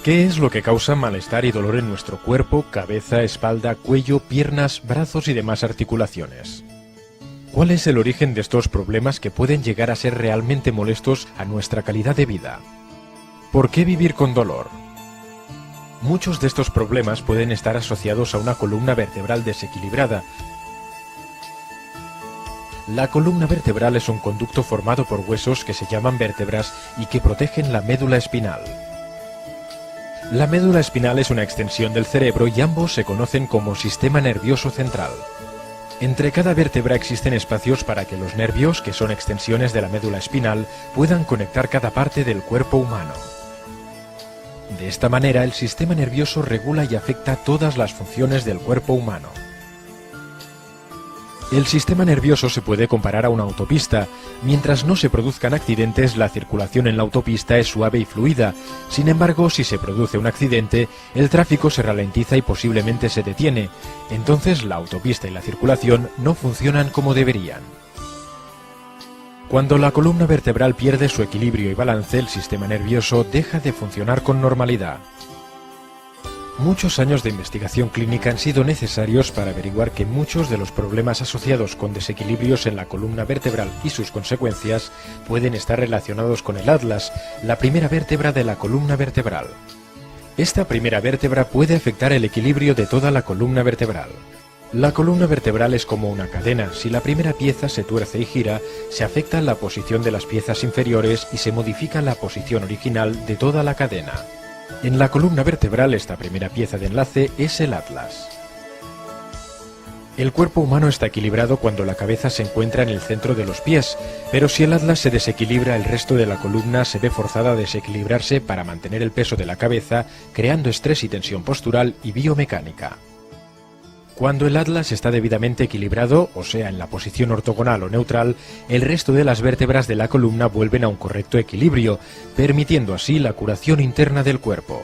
¿Qué es lo que causa malestar y dolor en nuestro cuerpo, cabeza, espalda, cuello, piernas, brazos y demás articulaciones? ¿Cuál es el origen de estos problemas que pueden llegar a ser realmente molestos a nuestra calidad de vida? ¿Por qué vivir con dolor? Muchos de estos problemas pueden estar asociados a una columna vertebral desequilibrada. La columna vertebral es un conducto formado por huesos que se llaman vértebras y que protegen la médula espinal. La médula espinal es una extensión del cerebro y ambos se conocen como sistema nervioso central. Entre cada vértebra existen espacios para que los nervios, que son extensiones de la médula espinal, puedan conectar cada parte del cuerpo humano. De esta manera, el sistema nervioso regula y afecta todas las funciones del cuerpo humano. El sistema nervioso se puede comparar a una autopista. Mientras no se produzcan accidentes, la circulación en la autopista es suave y fluida. Sin embargo, si se produce un accidente, el tráfico se ralentiza y posiblemente se detiene. Entonces, la autopista y la circulación no funcionan como deberían. Cuando la columna vertebral pierde su equilibrio y balance, el sistema nervioso deja de funcionar con normalidad. Muchos años de investigación clínica han sido necesarios para averiguar que muchos de los problemas asociados con desequilibrios en la columna vertebral y sus consecuencias pueden estar relacionados con el atlas, la primera vértebra de la columna vertebral. Esta primera vértebra puede afectar el equilibrio de toda la columna vertebral. La columna vertebral es como una cadena. Si la primera pieza se tuerce y gira, se afecta la posición de las piezas inferiores y se modifica la posición original de toda la cadena. En la columna vertebral, esta primera pieza de enlace es el atlas. El cuerpo humano está equilibrado cuando la cabeza se encuentra en el centro de los pies, pero si el atlas se desequilibra, el resto de la columna se ve forzada a desequilibrarse para mantener el peso de la cabeza, creando estrés y tensión postural y biomecánica. Cuando el atlas está debidamente equilibrado, o sea, en la posición ortogonal o neutral, el resto de las vértebras de la columna vuelven a un correcto equilibrio, permitiendo así la curación interna del cuerpo.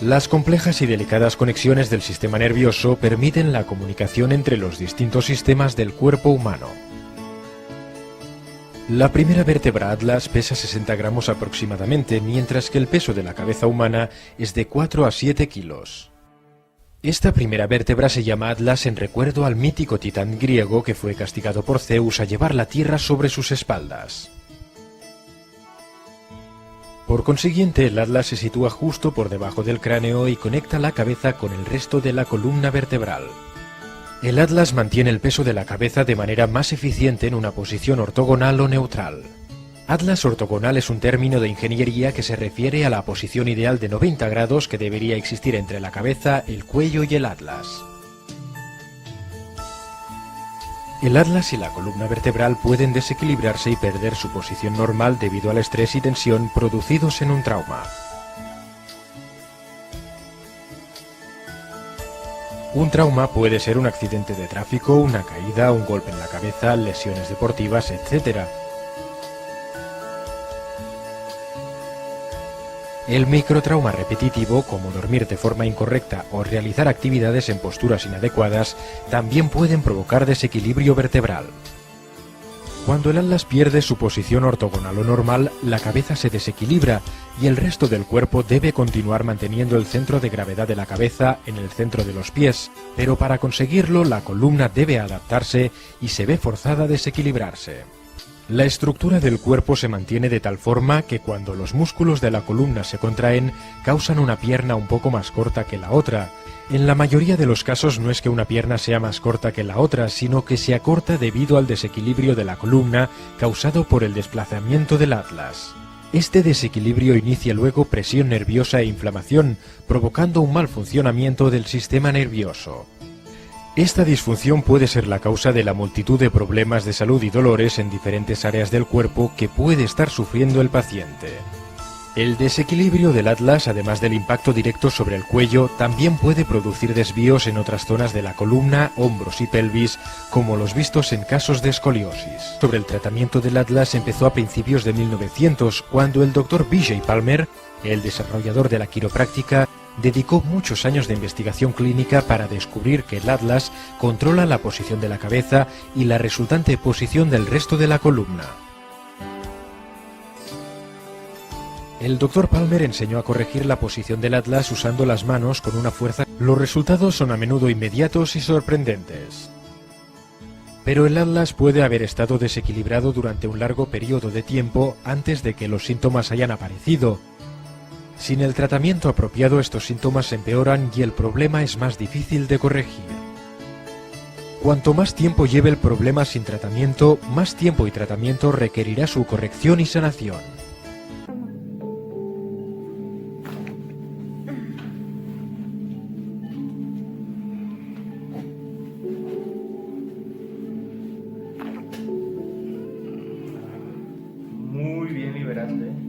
Las complejas y delicadas conexiones del sistema nervioso permiten la comunicación entre los distintos sistemas del cuerpo humano. La primera vértebra atlas pesa 60 gramos aproximadamente, mientras que el peso de la cabeza humana es de 4 a 7 kilos. Esta primera vértebra se llama Atlas en recuerdo al mítico titán griego que fue castigado por Zeus a llevar la tierra sobre sus espaldas. Por consiguiente, el Atlas se sitúa justo por debajo del cráneo y conecta la cabeza con el resto de la columna vertebral. El Atlas mantiene el peso de la cabeza de manera más eficiente en una posición ortogonal o neutral. Atlas ortogonal es un término de ingeniería que se refiere a la posición ideal de 90 grados que debería existir entre la cabeza, el cuello y el atlas. El atlas y la columna vertebral pueden desequilibrarse y perder su posición normal debido al estrés y tensión producidos en un trauma. Un trauma puede ser un accidente de tráfico, una caída, un golpe en la cabeza, lesiones deportivas, etc. El microtrauma repetitivo, como dormir de forma incorrecta o realizar actividades en posturas inadecuadas, también pueden provocar desequilibrio vertebral. Cuando el atlas pierde su posición ortogonal o normal, la cabeza se desequilibra y el resto del cuerpo debe continuar manteniendo el centro de gravedad de la cabeza en el centro de los pies, pero para conseguirlo la columna debe adaptarse y se ve forzada a desequilibrarse. La estructura del cuerpo se mantiene de tal forma que cuando los músculos de la columna se contraen, causan una pierna un poco más corta que la otra. En la mayoría de los casos no es que una pierna sea más corta que la otra, sino que se acorta debido al desequilibrio de la columna causado por el desplazamiento del atlas. Este desequilibrio inicia luego presión nerviosa e inflamación, provocando un mal funcionamiento del sistema nervioso. Esta disfunción puede ser la causa de la multitud de problemas de salud y dolores en diferentes áreas del cuerpo que puede estar sufriendo el paciente. El desequilibrio del atlas, además del impacto directo sobre el cuello, también puede producir desvíos en otras zonas de la columna, hombros y pelvis, como los vistos en casos de escoliosis. Sobre el tratamiento del atlas empezó a principios de 1900, cuando el Dr. B.J. Palmer, el desarrollador de la quiropráctica, dedicó muchos años de investigación clínica para descubrir que el atlas controla la posición de la cabeza y la resultante posición del resto de la columna. El Dr. Palmer enseñó a corregir la posición del atlas usando las manos con una fuerza. Los resultados son a menudo inmediatos y sorprendentes. Pero el atlas puede haber estado desequilibrado durante un largo periodo de tiempo antes de que los síntomas hayan aparecido. Sin el tratamiento apropiado, estos síntomas empeoran y el problema es más difícil de corregir. Cuanto más tiempo lleve el problema sin tratamiento, más tiempo y tratamiento requerirá su corrección y sanación. Muy bien liberaste.